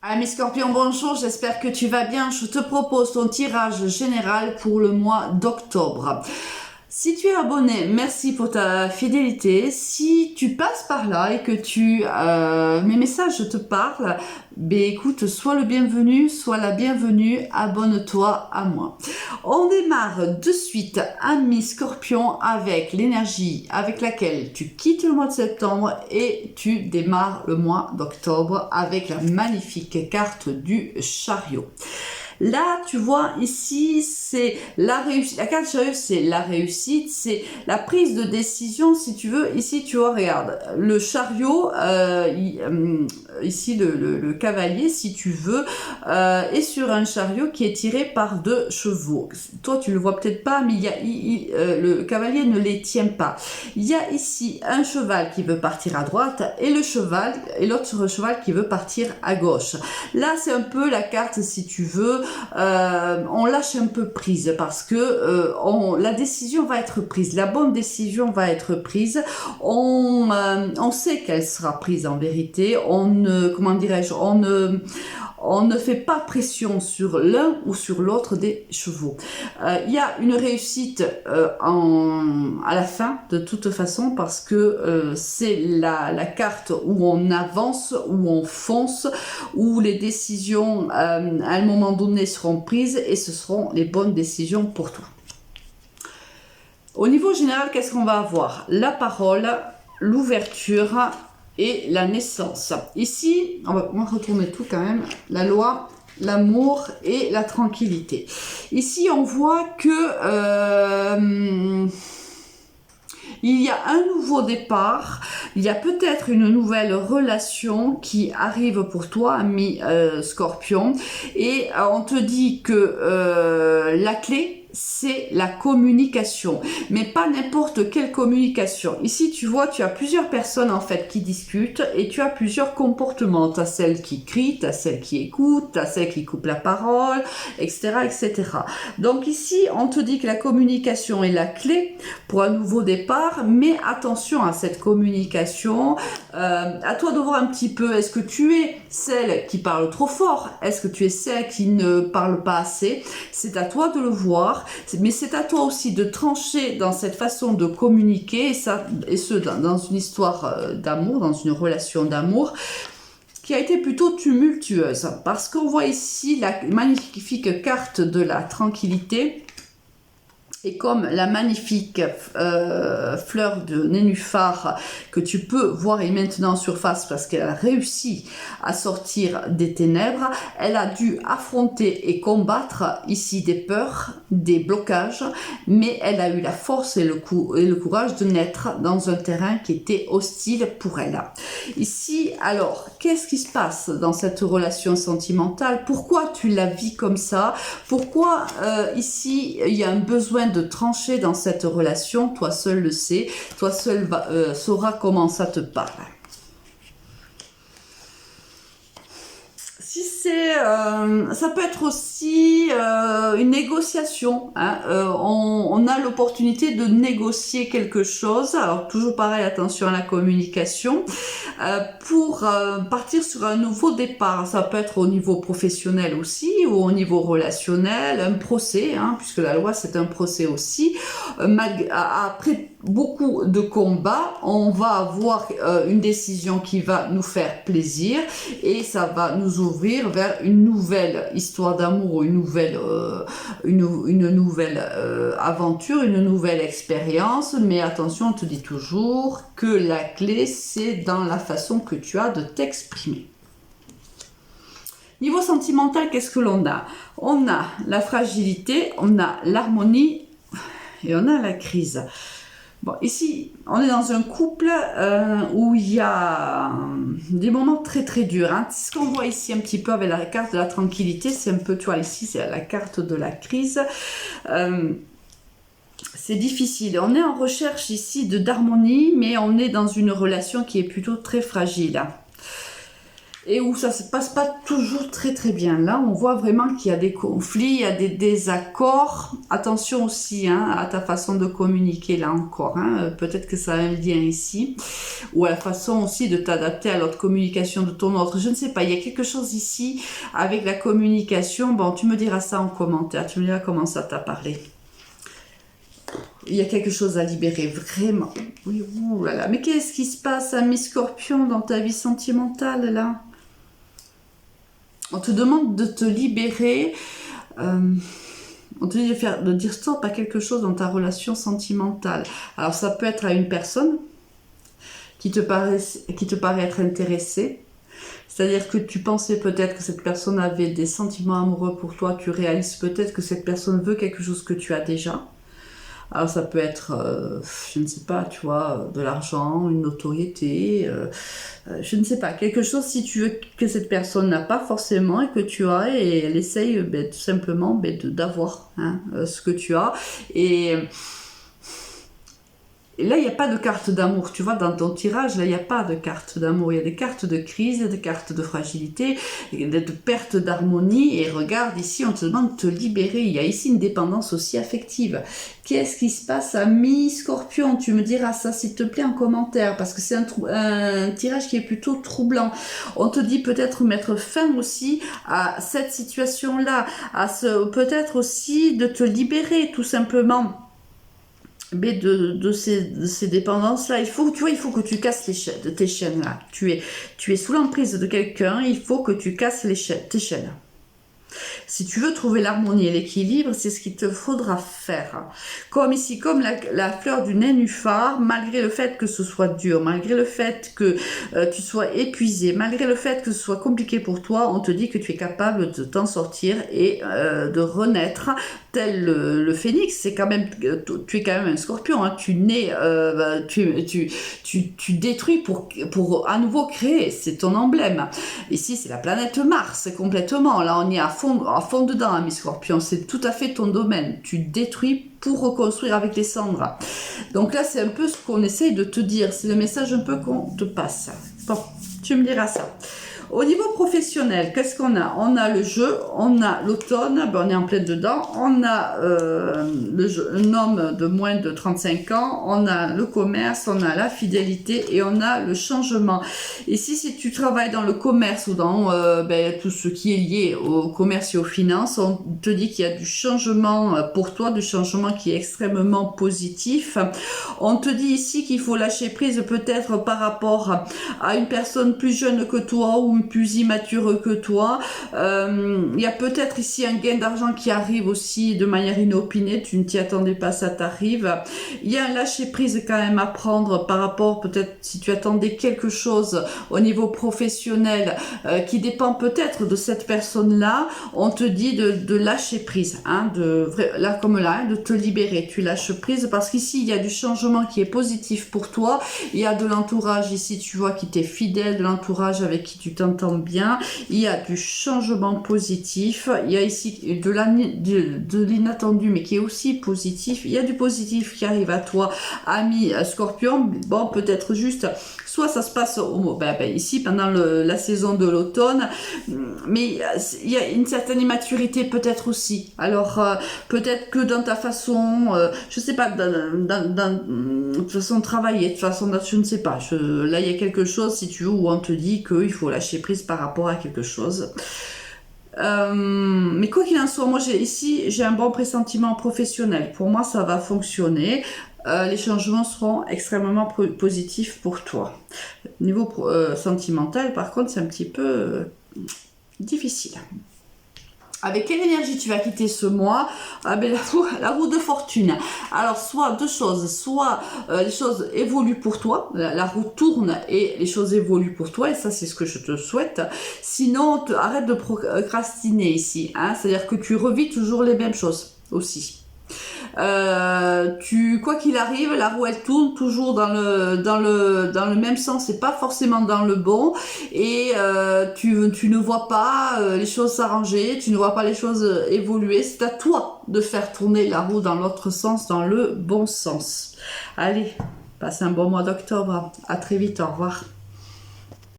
Mes scorpions, bonjour, j'espère que tu vas bien. Je te propose ton tirage général pour le mois d'octobre. Si tu es abonné, merci pour ta fidélité. Si tu passes par là et que mes messages te parlent, ben écoute, sois le bienvenu, sois la bienvenue, abonne-toi à moi. On démarre de suite, ami Scorpion, avec l'énergie avec laquelle tu quittes le mois de septembre et tu démarres le mois d'octobre avec la magnifique carte du chariot. Là, tu vois, ici, c'est la réussite. La carte chariot, c'est la réussite, c'est la prise de décision, si tu veux. Ici, tu vois, regarde, le chariot, ici, le cavalier, si tu veux, est sur un chariot qui est tiré par 2 chevaux. Toi, tu le vois peut-être pas, mais le cavalier ne les tient pas. Il y a ici un cheval qui veut partir à droite et l'autre cheval qui veut partir à gauche. Là, c'est un peu la carte, si tu veux, on lâche un peu prise parce que la décision va être prise, la bonne décision va être prise. On sait qu'elle sera prise en vérité. Comment dirais-je, on ne fait pas pression sur l'un ou sur l'autre des chevaux. Il y a une réussite à la fin, de toute façon, parce que c'est la carte où on avance, où on fonce, où les décisions à un moment donné seront prises et ce seront les bonnes décisions pour tout. Au niveau général, qu'est-ce qu'on va avoir? La parole, l'ouverture et la naissance. Ici, on va retourner tout quand même. La loi, l'amour et la tranquillité. Ici, on voit que il y a un nouveau départ, il y a peut-être une nouvelle relation qui arrive pour toi, ami Scorpion, et on te dit que la clé, c'est la communication, mais pas n'importe quelle communication. Ici, tu vois, tu as plusieurs personnes en fait qui discutent et tu as plusieurs comportements. Tu as celle qui crie, tu as celle qui écoute, tu as celle qui coupe la parole, etc., etc. Donc ici, on te dit que la communication est la clé pour un nouveau départ, mais attention à cette communication. À toi de voir un petit peu, est-ce que tu es celle qui parle trop fort? Est-ce que tu es celle qui ne parle pas assez? C'est à toi de le voir. Mais c'est à toi aussi de trancher dans cette façon de communiquer, et ce dans une histoire d'amour, dans une relation d'amour qui a été plutôt tumultueuse. Parce qu'on voit ici la magnifique carte de la tranquillité. Et comme la magnifique fleur de nénuphar que tu peux voir est maintenant en surface parce qu'elle a réussi à sortir des ténèbres, elle a dû affronter et combattre ici des peurs, des blocages, mais elle a eu la force et le courage de naître dans un terrain qui était hostile pour elle. Ici, alors, qu'est-ce qui se passe dans cette relation sentimentale? Pourquoi tu la vis comme ça? Pourquoi ici, il y a un besoin de trancher dans cette relation? Toi seul le sais, toi seul sauras comment ça te parle. Si c'est, ça peut être aussi une négociation. Hein. On a l'opportunité de négocier quelque chose. Alors toujours pareil, attention à la communication. Pour partir sur un nouveau départ. Ça peut être au niveau professionnel aussi ou au niveau relationnel, un procès, hein, puisque la loi c'est un procès aussi. Après beaucoup de combats, on va avoir une décision qui va nous faire plaisir et ça va nous ouvrir vers une nouvelle histoire d'amour, une nouvelle aventure, une nouvelle expérience. Mais attention, on te dit toujours que la clé c'est dans la façon que tu as de t'exprimer. Niveau sentimental, qu'est-ce que l'on a? On a la fragilité, on a l'harmonie et on a la crise. Bon, ici, on est dans un couple où il y a des moments très très durs. Hein. Ce qu'on voit ici un petit peu avec la carte de la tranquillité, c'est un peu, tu vois, ici c'est la carte de la crise. C'est difficile. On est en recherche ici d'harmonie, mais on est dans une relation qui est plutôt très fragile. et où ça se passe pas toujours très très bien. Là, on voit vraiment qu'il y a des conflits, il y a des désaccords. Attention aussi à ta façon de communiquer là encore. Peut-être que ça a un lien ici, ou à la façon aussi de t'adapter à l'autre communication de ton autre. Je ne sais pas, il y a quelque chose ici avec la communication. Bon, tu me diras ça en commentaire, tu me diras comment ça t'a parlé. Il y a quelque chose à libérer, vraiment. Oui, ouh là là. Mais qu'est-ce qui se passe, ami Scorpion, dans ta vie sentimentale, là? On te demande de te libérer. On te dit de dire stop à quelque chose dans ta relation sentimentale. Alors, ça peut être à une personne qui te paraît être intéressée. C'est-à-dire que tu pensais peut-être que cette personne avait des sentiments amoureux pour toi. Tu réalises peut-être que cette personne veut quelque chose que tu as déjà. Alors ça peut être, je ne sais pas, tu vois, de l'argent, une notoriété, je ne sais pas, quelque chose si tu veux que cette personne n'a pas forcément et que tu as, et elle essaye tout simplement d'avoir ce que tu as. Et là, il n'y a pas de carte d'amour, tu vois, dans ton tirage, là, il n'y a pas de carte d'amour, il y a des cartes de crise, des cartes de fragilité, de perte d'harmonie, et regarde, ici, on te demande de te libérer, il y a ici une dépendance aussi affective. Qu'est-ce qui se passe, ami Scorpion? Tu me diras ça, s'il te plaît, en commentaire, parce que c'est un tirage qui est plutôt troublant. On te dit peut-être mettre fin aussi à cette situation-là, peut-être aussi de te libérer, tout simplement. Mais de ces dépendances-là, il faut que tu casses tes chaînes-là. Tu es sous l'emprise de quelqu'un, il faut que tu casses tes chaînes. Si tu veux trouver l'harmonie et l'équilibre, c'est ce qu'il te faudra faire. Comme ici, comme la fleur du nénuphar, malgré le fait que ce soit dur, malgré le fait que tu sois épuisé, malgré le fait que ce soit compliqué pour toi, on te dit que tu es capable de t'en sortir et de renaître tel le phénix. C'est quand même, tu es quand même un scorpion, tu nais, tu détruis pour à nouveau créer, c'est ton emblème. Ici, c'est la planète Mars, complètement. Là, on est à fond dedans, ami Scorpion, c'est tout à fait ton domaine. Tu détruis pour reconstruire avec les cendres. Donc là, c'est un peu ce qu'on essaye de te dire, c'est le message un peu qu'on te passe. Bon, tu me diras ça. Au niveau professionnel, qu'est-ce qu'on a? On a le jeu, on a l'automne, on est en plein dedans, on a un homme de moins de 35 ans, on a le commerce, on a la fidélité et on a le changement. Ici, si tu travailles dans le commerce ou dans tout ce qui est lié au commerce et aux finances, on te dit qu'il y a du changement pour toi, du changement qui est extrêmement positif. On te dit ici qu'il faut lâcher prise peut-être par rapport à une personne plus jeune que toi ou plus immature que toi. Il y a peut-être ici un gain d'argent qui arrive aussi de manière inopinée, tu ne t'y attendais pas, ça t'arrive. Il y a un lâcher prise quand même à prendre par rapport peut-être si tu attendais quelque chose au niveau professionnel qui dépend peut-être de cette personne-là, on te dit de lâcher prise, là comme là, de te libérer, tu lâches prise parce qu'ici il y a du changement qui est positif pour toi, il y a de l'entourage ici, tu vois, qui t'est fidèle, de l'entourage avec qui tu t'entends bien, il y a du changement positif, il y a ici de l'inattendu mais qui est aussi positif, il y a du positif qui arrive à toi, ami Scorpion. Bon, peut-être juste soit ça se passe ici pendant la saison de l'automne, mais il y a une certaine immaturité peut-être aussi. Alors peut-être que dans ta façon, je sais pas, de façon de travailler, de façon, je ne sais pas. Là il y a quelque chose, si tu veux, où on te dit qu'il faut lâcher prise par rapport à quelque chose. Mais quoi qu'il en soit, moi j'ai un bon pressentiment professionnel. Pour moi, ça va fonctionner. Les changements seront extrêmement positifs pour toi. Niveau sentimental, par contre, c'est un petit peu difficile. Avec quelle énergie tu vas quitter ce mois? La roue de fortune. Alors, soit deux choses, soit les choses évoluent pour toi, la roue tourne et les choses évoluent pour toi, et ça c'est ce que je te souhaite. Sinon, arrête de procrastiner ici, c'est-à-dire que tu revis toujours les mêmes choses aussi. Quoi qu'il arrive, la roue elle tourne toujours dans le même sens et pas forcément dans le bon, et tu ne vois pas les choses s'arranger, tu ne vois pas les choses évoluer. C'est à toi de faire tourner la roue dans l'autre sens, dans le bon sens. Allez, passe un bon mois d'octobre, à très vite, au revoir.